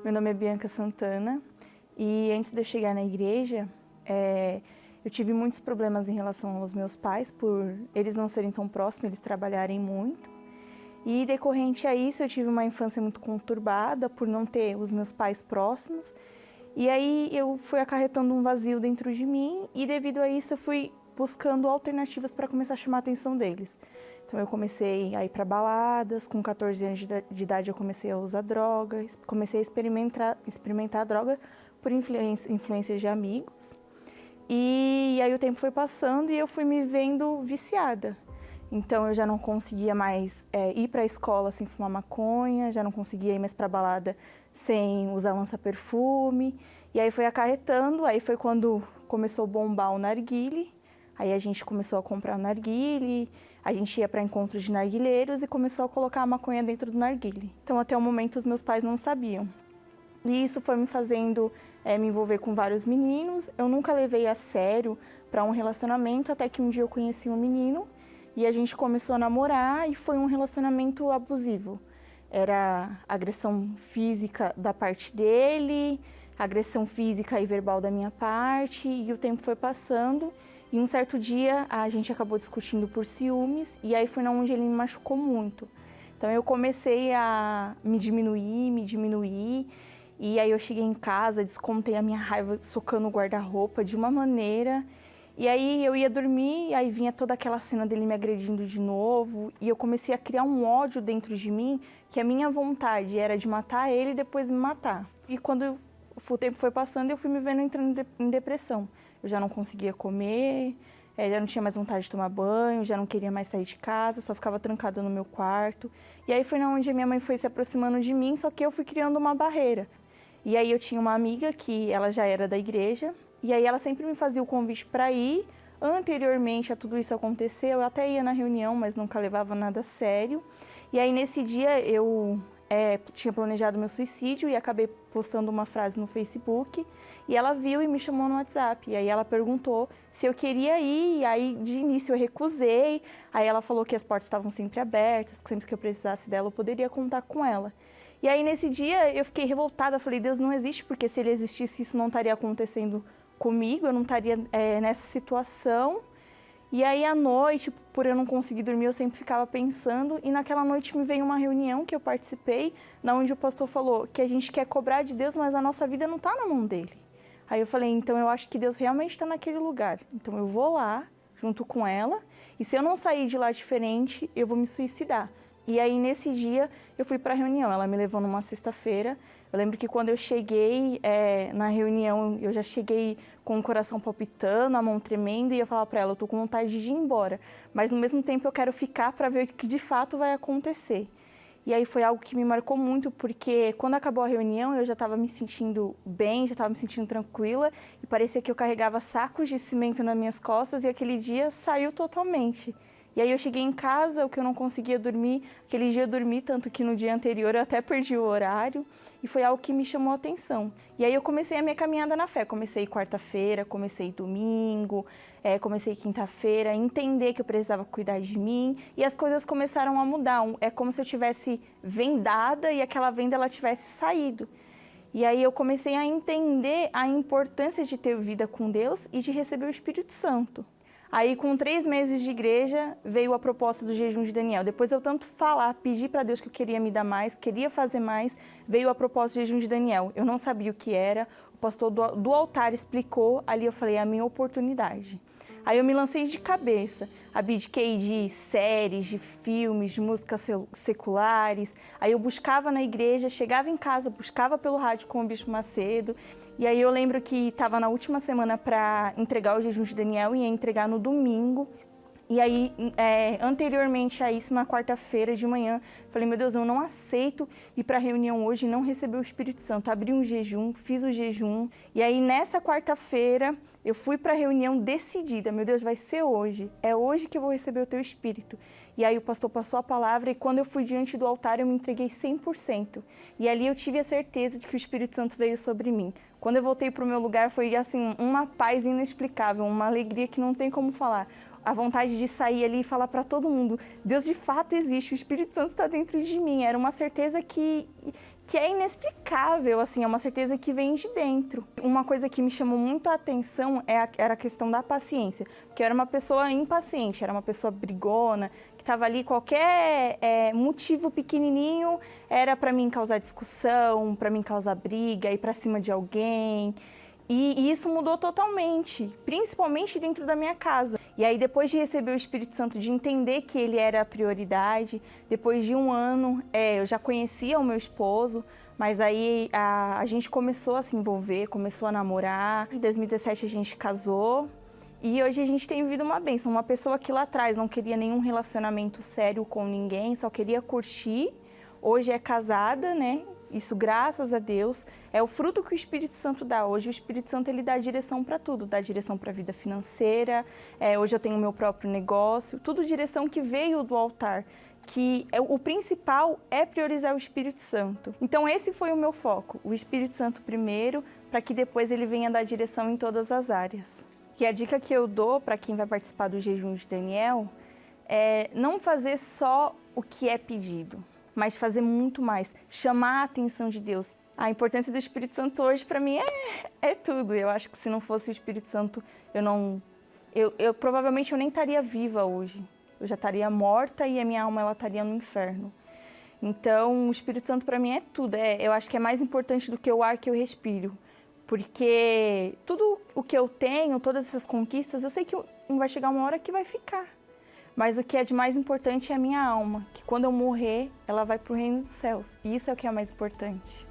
Meu nome é Bianca Santana e antes de eu chegar na igreja, eu tive muitos problemas em relação aos meus pais, por eles não serem tão próximos, eles trabalharem muito. E decorrente a isso, eu tive uma infância muito conturbada por não ter os meus pais próximos. E aí eu fui acarretando um vazio dentro de mim e devido a isso eu fui buscando alternativas para começar a chamar a atenção deles. Então eu comecei a ir para baladas, com 14 anos de idade eu comecei a usar drogas, comecei a experimentar a droga por influências de amigos. E aí o tempo foi passando e eu fui me vendo viciada. Então eu já não conseguia mais ir para a escola sem fumar maconha, já não conseguia ir mais para balada sem usar lança-perfume. E aí foi acarretando, aí foi quando começou a bombar o narguile. Aí a gente começou a comprar o narguile, a gente ia para encontros de narguileiros e começou a colocar a maconha dentro do narguile. Então até o momento os meus pais não sabiam. E isso foi me fazendo me envolver com vários meninos. Eu nunca levei a sério para um relacionamento, até que um dia eu conheci um menino e a gente começou a namorar e foi um relacionamento abusivo. Era agressão física da parte dele, agressão física e verbal da minha parte, e o tempo foi passando. E um certo dia a gente acabou discutindo por ciúmes e aí foi onde ele me machucou muito. Então eu comecei a me diminuir. E aí eu cheguei em casa, descontei a minha raiva socando o guarda-roupa de uma maneira. E aí eu ia dormir, e aí vinha toda aquela cena dele me agredindo de novo. E eu comecei a criar um ódio dentro de mim, que a minha vontade era de matar ele e depois me matar. E quando o tempo foi passando, eu fui me vendo entrando em depressão. Eu já não conseguia comer, já não tinha mais vontade de tomar banho, já não queria mais sair de casa, só ficava trancada no meu quarto. E aí foi onde a minha mãe foi se aproximando de mim, só que eu fui criando uma barreira. E aí eu tinha uma amiga que ela já era da igreja, e aí ela sempre me fazia o convite para ir. Anteriormente a tudo isso acontecer, eu até ia na reunião, mas nunca levava nada a sério. E aí nesse dia eu tinha planejado meu suicídio e acabei postando uma frase no Facebook, e ela viu e me chamou no WhatsApp. E aí ela perguntou se eu queria ir, e aí de início eu recusei. Aí ela falou que as portas estavam sempre abertas, que sempre que eu precisasse dela eu poderia contar com ela. E aí nesse dia eu fiquei revoltada, falei, Deus não existe, porque se ele existisse isso não estaria acontecendo comigo, eu não estaria nessa situação. E aí à noite, por eu não conseguir dormir, eu sempre ficava pensando, e naquela noite me veio uma reunião que eu participei, onde o pastor falou que a gente quer cobrar de Deus, mas a nossa vida não está na mão dele. Aí eu falei, então eu acho que Deus realmente está naquele lugar, então eu vou lá junto com ela, e se eu não sair de lá diferente, eu vou me suicidar. E aí, nesse dia, eu fui para a reunião. Ela me levou numa sexta-feira. Eu lembro que quando eu cheguei na reunião, eu já cheguei com o coração palpitando, a mão tremendo, e eu falava para ela, eu tô com vontade de ir embora. Mas, no mesmo tempo, eu quero ficar para ver o que de fato vai acontecer. E aí foi algo que me marcou muito, porque quando acabou a reunião, eu já estava me sentindo bem, já estava me sentindo tranquila, e parecia que eu carregava sacos de cimento nas minhas costas, e aquele dia saiu totalmente. E aí eu cheguei em casa, o que eu não conseguia dormir, aquele dia eu dormi, tanto que no dia anterior eu até perdi o horário, e foi algo que me chamou a atenção. E aí eu comecei a minha caminhada na fé, comecei quarta-feira, comecei domingo, comecei quinta-feira, entender que eu precisava cuidar de mim, e as coisas começaram a mudar, é como se eu tivesse vendada e aquela venda ela tivesse saído. E aí eu comecei a entender a importância de ter vida com Deus e de receber o Espírito Santo. Aí, com 3 meses de igreja, veio a proposta do jejum de Daniel. Depois eu tanto falar, pedir para Deus que eu queria me dar mais, queria fazer mais, veio a proposta do jejum de Daniel. Eu não sabia o que era, o pastor do altar explicou, ali eu falei, é a minha oportunidade. Aí eu me lancei de cabeça, abdiquei de séries, de filmes, de músicas seculares. Aí eu buscava na igreja, chegava em casa, buscava pelo rádio com o Bispo Macedo. E aí eu lembro que estava na última semana para entregar o jejum de Daniel e ia entregar no domingo. E aí, anteriormente a isso, na quarta-feira de manhã, falei, meu Deus, eu não aceito ir para a reunião hoje e não receber o Espírito Santo. Abri um jejum, fiz o jejum. E aí, nessa quarta-feira, eu fui para a reunião decidida. Meu Deus, vai ser hoje. É hoje que eu vou receber o teu Espírito. E aí, o pastor passou a palavra e quando eu fui diante do altar, eu me entreguei 100%. E ali eu tive a certeza de que o Espírito Santo veio sobre mim. Quando eu voltei para o meu lugar, foi assim, uma paz inexplicável, uma alegria que não tem como falar. A vontade de sair ali e falar para todo mundo, Deus de fato existe, o Espírito Santo está dentro de mim. Era uma certeza que que é inexplicável, assim, é uma certeza que vem de dentro. Uma coisa que me chamou muito a atenção era a questão da paciência, porque eu era uma pessoa impaciente, era uma pessoa brigona, que estava ali, qualquer motivo pequenininho era para mim causar discussão, para mim causar briga, ir para cima de alguém. E isso mudou totalmente, principalmente dentro da minha casa. E aí, depois de receber o Espírito Santo, de entender que ele era a prioridade, depois de um ano, eu já conhecia o meu esposo, mas aí a gente começou a se envolver, começou a namorar. Em 2017 a gente casou e hoje a gente tem vivido uma bênção. Uma pessoa que lá atrás não queria nenhum relacionamento sério com ninguém, só queria curtir, hoje é casada, né? Isso, graças a Deus, é o fruto que o Espírito Santo dá. Hoje o Espírito Santo ele dá direção para tudo, dá direção para a vida financeira, hoje eu tenho o meu próprio negócio, tudo direção que veio do altar, que o principal é priorizar o Espírito Santo. Então esse foi o meu foco, o Espírito Santo primeiro, para que depois ele venha dar direção em todas as áreas. E a dica que eu dou para quem vai participar do jejum de Daniel é não fazer só o que é pedido, mas fazer muito mais, chamar a atenção de Deus. A importância do Espírito Santo hoje, para mim, é tudo. Eu acho que se não fosse o Espírito Santo, eu provavelmente eu nem estaria viva hoje. Eu já estaria morta e a minha alma ela estaria no inferno. Então, o Espírito Santo para mim é tudo. Eu acho que é mais importante do que o ar que eu respiro. Porque tudo o que eu tenho, todas essas conquistas, eu sei que vai chegar uma hora que vai ficar. Mas o que é de mais importante é a minha alma, que quando eu morrer, ela vai para o reino dos céus. E isso é o que é mais importante.